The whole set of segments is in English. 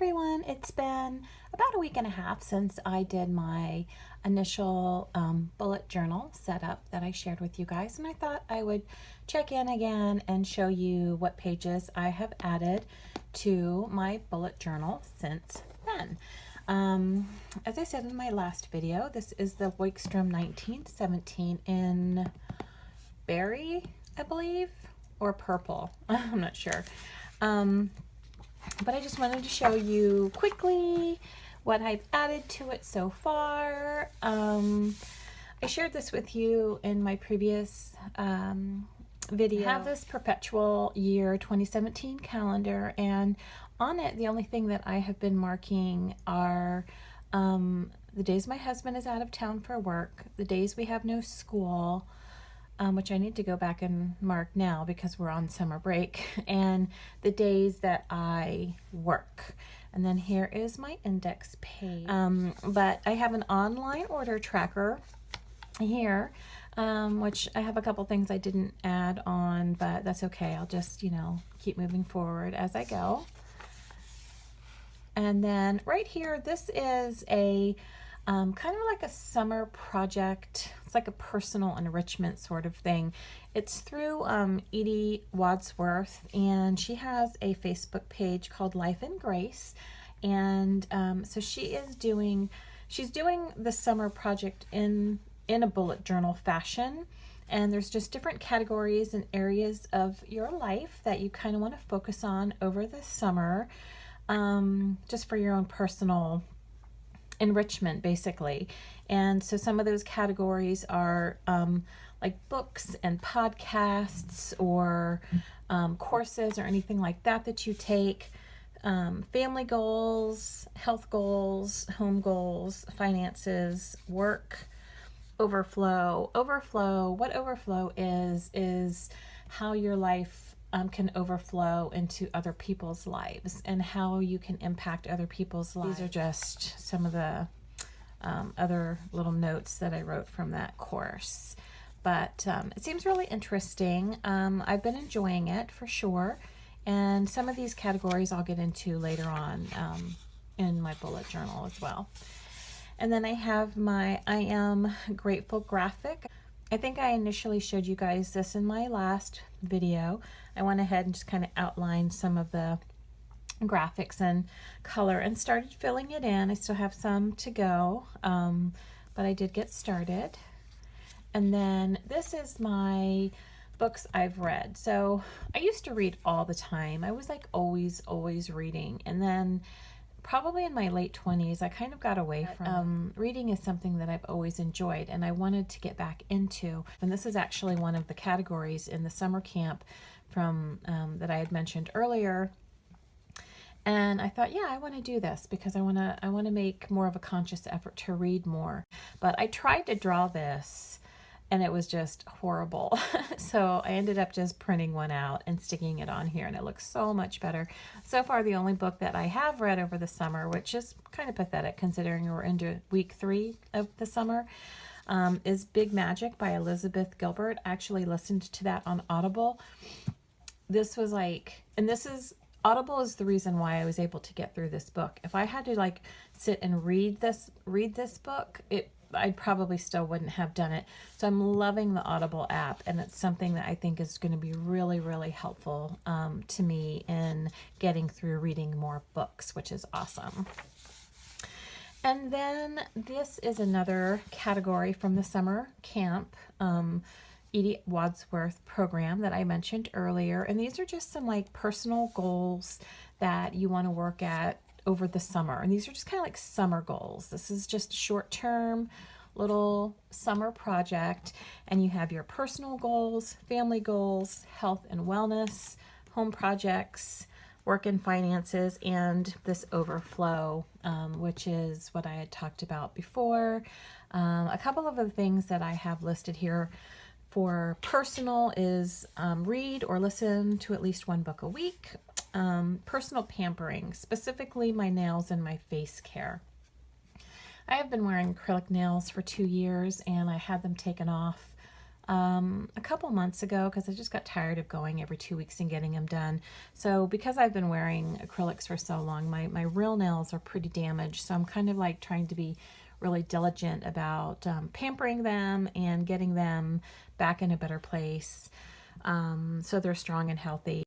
everyone, it's been about a week and a half since I did my initial bullet journal setup that I shared with you guys, and I thought I would check in again and show you what pages I have added to my bullet journal since then. As I said in my last video, this is the Wickstrom 1917 in berry, I believe, or purple. I'm not sure. But I just wanted to show you quickly what I've added to it so far. I shared this with you in my previous video. I have this perpetual year 2017 calendar, and on it the only thing that I have been marking are the days my husband is out of town for work, the days we have no school, which I need to go back and mark now because we're on summer break, and the days that I work. And then here is my index page. But I have an online order tracker here, which I have a couple things I didn't add on, but that's okay. I'll just, keep moving forward as I go. And then right here, this is a kind of like a summer project. It's like a personal enrichment sort of thing. It's through Edie Wadsworth, and she has a Facebook page called Life and Grace. And so she's doing the summer project in a bullet journal fashion. And there's just different categories and areas of your life that you kind of want to focus on over the summer, just for your own personal enrichment, basically. And so some of those categories are like books and podcasts, or courses or anything like that you take, family goals, health goals, home goals, finances, work, overflow. What overflow is how your life can overflow into other people's lives, and how you can impact other people's lives. These are just some of the other little notes that I wrote from that course. But it seems really interesting. I've been enjoying it for sure. And some of these categories I'll get into later on in my bullet journal as well. And then I have my I Am Grateful graphic. I think I initially showed you guys this in my last video. I went ahead and just kind of outlined some of the graphics and color and started filling it in. I still have some to go, but I did get started. And then this is my books I've read. So I used to read all the time. I was like always reading, and then probably in my late 20s I kind of got away from reading. Is something that I've always enjoyed and I wanted to get back into, and this is actually one of the categories in the summer camp from that I had mentioned earlier. And I thought, yeah, I want to do this because I want to make more of a conscious effort to read more. But I tried to draw this and it was just horrible. So I ended up just printing one out and sticking it on here, and it looks so much better. So far, the only book that I have read over the summer, which is kind of pathetic considering we're into week 3 of the summer, is Big Magic by Elizabeth Gilbert. I actually listened to that on Audible. This was like, and this is, Audible is the reason why I was able to get through this book. If I had to like sit and read this book, I probably still wouldn't have done it. So I'm loving the Audible app, and it's something that I think is going to be really helpful to me in getting through reading more books, which is awesome. And then this is another category from the summer camp Edie Wadsworth program that I mentioned earlier. And these are just some like personal goals that you want to work at over the summer. And these are just kind of like summer goals. This is just a short-term little summer project. And you have your personal goals, family goals, health and wellness, home projects, work and finances, and this overflow, which is what I had talked about before. A couple of the things that I have listed here for personal is read or listen to at least one book a week. Personal pampering, specifically my nails and my face care. I have been wearing acrylic nails for 2 years, and I had them taken off a couple months ago because I just got tired of going every 2 weeks and getting them done. So because I've been wearing acrylics for so long, my real nails are pretty damaged. So I'm kind of like trying to be really diligent about pampering them and getting them back in a better place so they're strong and healthy.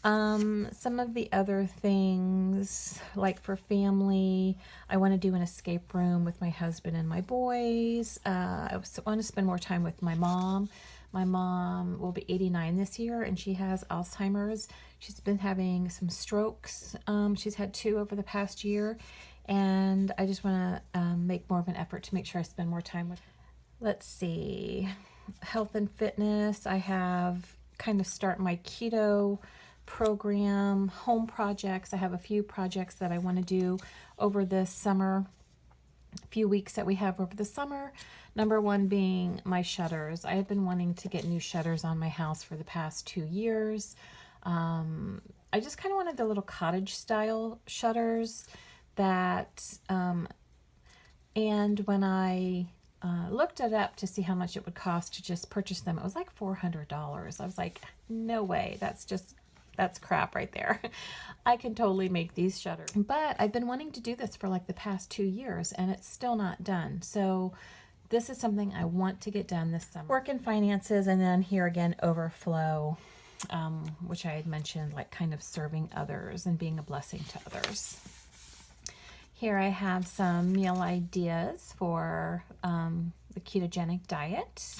Some of the other things, like for family, I want to do an escape room with my husband and my boys. I want to spend more time with my mom. My mom will be 89 this year, and she has Alzheimer's. She's been having some strokes. She's had 2 over the past year, and I just want to make more of an effort to make sure I spend more time with her. Let's see, health and fitness. I have kind of start my keto program, home projects. I have a few projects that I want to do over this summer, a few weeks that we have over the summer. Number one being my shutters. I have been wanting to get new shutters on my house for the past 2 years. I just kind of wanted the little cottage style shutters that, and when I looked it up to see how much it would cost to just purchase them, it was like $400. I was like, no way, that's crap right there. I can totally make these shutters. But I've been wanting to do this for like the past 2 years and it's still not done. So this is something I want to get done this summer. Work and finances, and then here again, overflow, which I had mentioned, like kind of serving others and being a blessing to others. Here I have some meal ideas for the ketogenic diet.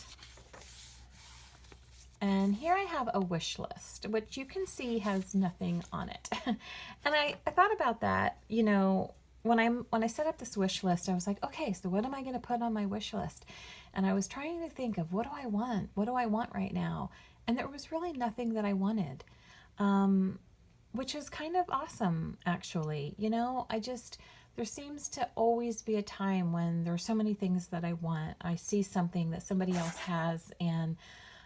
And here I have a wish list, which you can see has nothing on it. And I thought about that, you know, when I set up this wish list, I was like, okay, so what am I going to put on my wish list? And I was trying to think of, what do I want? What do I want right now? And there was really nothing that I wanted, which is kind of awesome, actually. You know, there seems to always be a time when there's so many things that I want. I see something that somebody else has and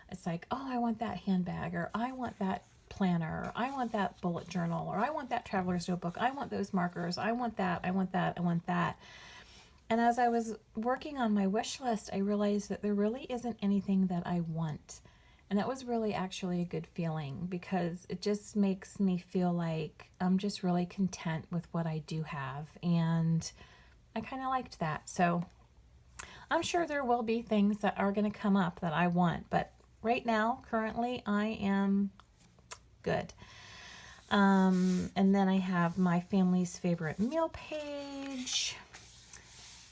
it's like, oh, I want that handbag, or I want that planner, or I want that bullet journal, or I want that traveler's notebook, I want those markers, I want that, I want that, I want that. And as I was working on my wish list, I realized that there really isn't anything that I want. And that was really actually a good feeling, because it just makes me feel like I'm just really content with what I do have. And I kind of liked that. So I'm sure there will be things that are going to come up that I want, but right now, currently, I am good. And then I have my family's favorite meal page.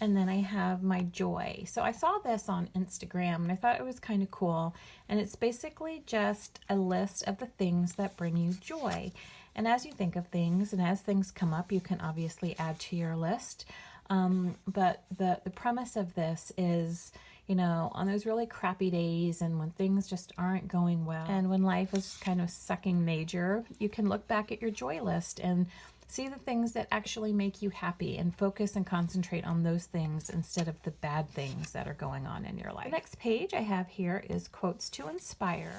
And then I have my joy. So I saw this on Instagram and I thought it was kind of cool. And it's basically just a list of the things that bring you joy. And as you think of things and as things come up, you can obviously add to your list. But the premise of this is, you know, on those really crappy days and when things just aren't going well and when life is kind of sucking major, you can look back at your joy list and see the things that actually make you happy and focus and concentrate on those things instead of the bad things that are going on in your life. The next page I have here is quotes to inspire.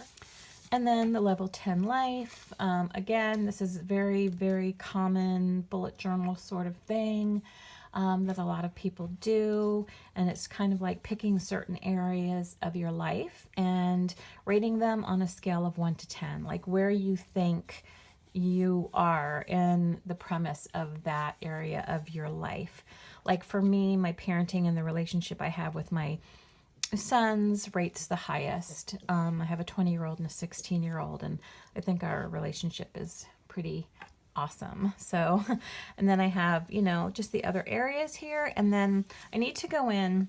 And then the level 10 life. Again, this is very, very common bullet journal sort of thing. That a lot of people do, and it's kind of like picking certain areas of your life and rating them on a scale of 1 to 10, like where you think you are in the premise of that area of your life. Like for me, my parenting and the relationship I have with my sons rates the highest. I have a 20-year-old and a 16-year-old, and I think our relationship is pretty awesome. So, and then I have, you know, just the other areas here, and then I need to go in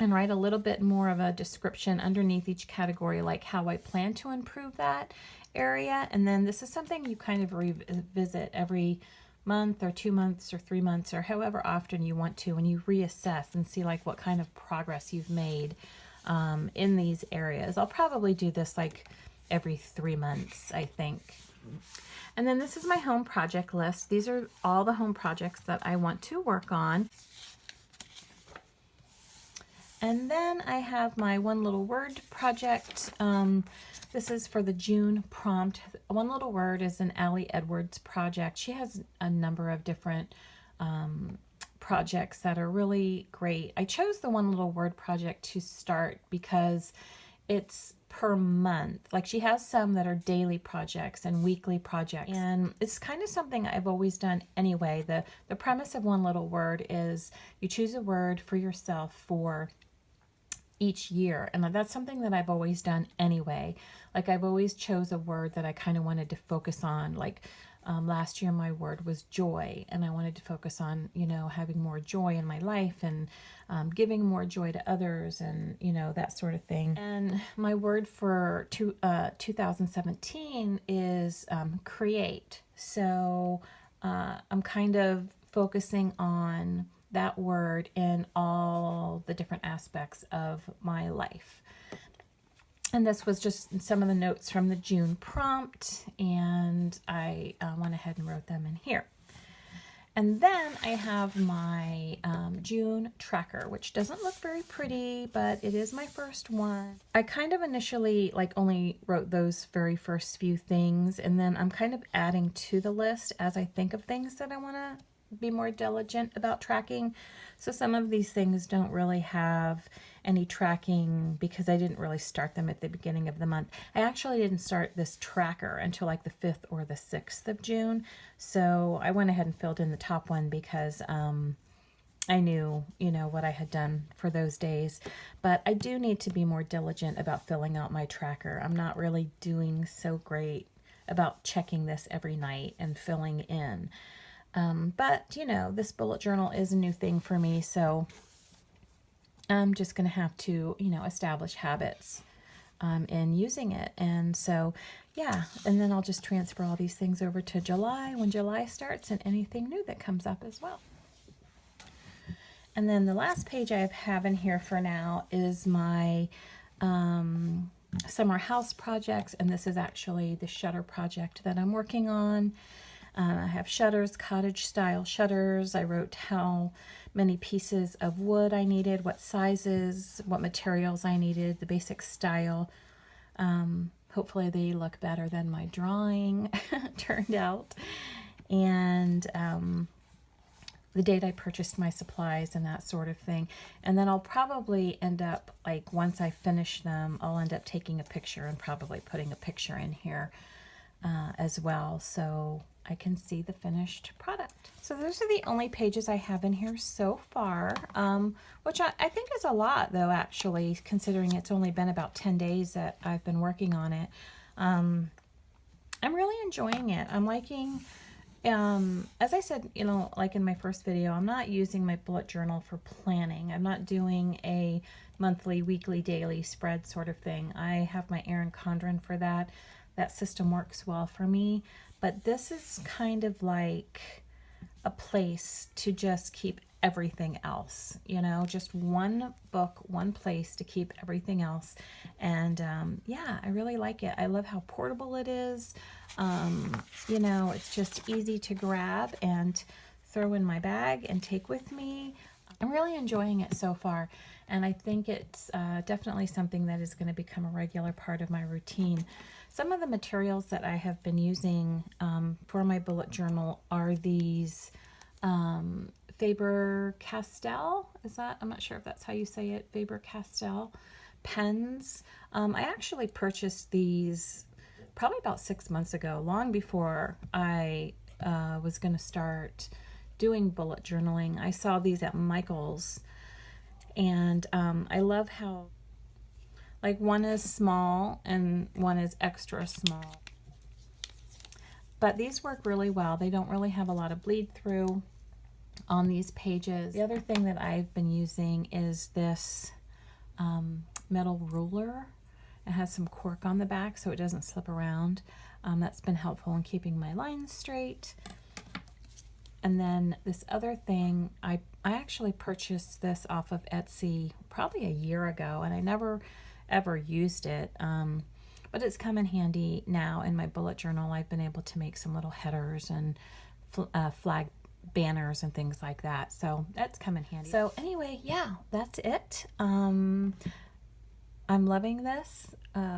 and write a little bit more of a description underneath each category, like how I plan to improve that area. And then this is something you kind of revisit every month or 2 months or 3 months or however often you want to, and you reassess and see like what kind of progress you've made in these areas. I'll probably do this like every 3 months, I think. And then this is my home project list. These are all the home projects that I want to work on. And then I have my one little word project. This is for the June prompt. One little word is an Allie Edwards project. She has a number of different projects that are really great. I chose the one little word project to start because it's per month. Like she has some that are daily projects and weekly projects. And it's kind of something I've always done anyway. The premise of One Little Word is you choose a word for yourself for each year. And that's something that I've always done anyway. Like I've always chose a word that I kind of wanted to focus on. Like last year my word was joy, and I wanted to focus on, you know, having more joy in my life and giving more joy to others, and, you know, that sort of thing. And my word for 2017 is create. So I'm kind of focusing on that word in all the different aspects of my life. And this was just some of the notes from the June prompt, and I went ahead and wrote them in here. And then I have my June tracker, which doesn't look very pretty, but it is my first one. I kind of initially like only wrote those very first few things, and then I'm kind of adding to the list as I think of things that I want to be more diligent about tracking. So some of these things don't really have any tracking because I didn't really start them at the beginning of the month. I actually didn't start this tracker until like the 5th or the 6th of June. So I went ahead and filled in the top one because I knew, you know, what I had done for those days. But I do need to be more diligent about filling out my tracker. I'm not really doing so great about checking this every night and filling in. But, you know, this bullet journal is a new thing for me, so I'm just going to have to, you know, establish habits in using it. And so, yeah, and then I'll just transfer all these things over to July when July starts, and anything new that comes up as well. And then the last page I have in here for now is my summer house projects, and this is actually the shutter project that I'm working on. I have shutters, cottage style shutters. I wrote how many pieces of wood I needed, what sizes, what materials I needed, the basic style. Hopefully they look better than my drawing turned out. And the date I purchased my supplies and that sort of thing. And then I'll probably end up, like once I finish them, I'll end up taking a picture and probably putting a picture in here as well, so I can see the finished product. So those are the only pages I have in here so far, which I think is a lot though, actually, considering it's only been about 10 days that I've been working on it. I'm really enjoying it. I'm liking, as I said, you know, like in my first video, I'm not using my bullet journal for planning. I'm not doing a monthly, weekly, daily spread sort of thing. I have my Erin Condren for that. That system works well for me, but this is kind of like a place to just keep everything else, you know, just one book, one place to keep everything else. And yeah, I really like it. I love how portable it is. You know, it's just easy to grab and throw in my bag and take with me. I'm really enjoying it so far, and I think it's definitely something that is going to become a regular part of my routine. Some of the materials that I have been using for my bullet journal are these Faber-Castell, I'm not sure if that's how you say it, Faber-Castell pens. I actually purchased these probably about 6 months ago, long before I was going to start doing bullet journaling. I saw these at Michael's, and I love how like one is small and one is extra small. But these work really well. They don't really have a lot of bleed through on these pages. The other thing that I've been using is this metal ruler. It has some cork on the back so it doesn't slip around. That's been helpful in keeping my lines straight. And then this other thing, I actually purchased this off of Etsy probably a year ago, and I never ever used it, but it's come in handy now in my bullet journal. I've been able to make some little headers and flag banners and things like that, so that's come in handy. So anyway, yeah, that's it. I'm loving this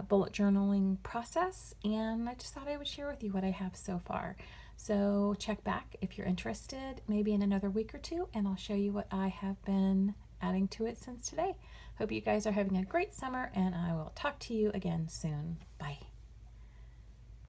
bullet journaling process, and I just thought I would share with you what I have so far. So check back if you're interested, maybe in another week or two, and I'll show you what I have been adding to it since today. Hope you guys are having a great summer, and I will talk to you again soon. Bye.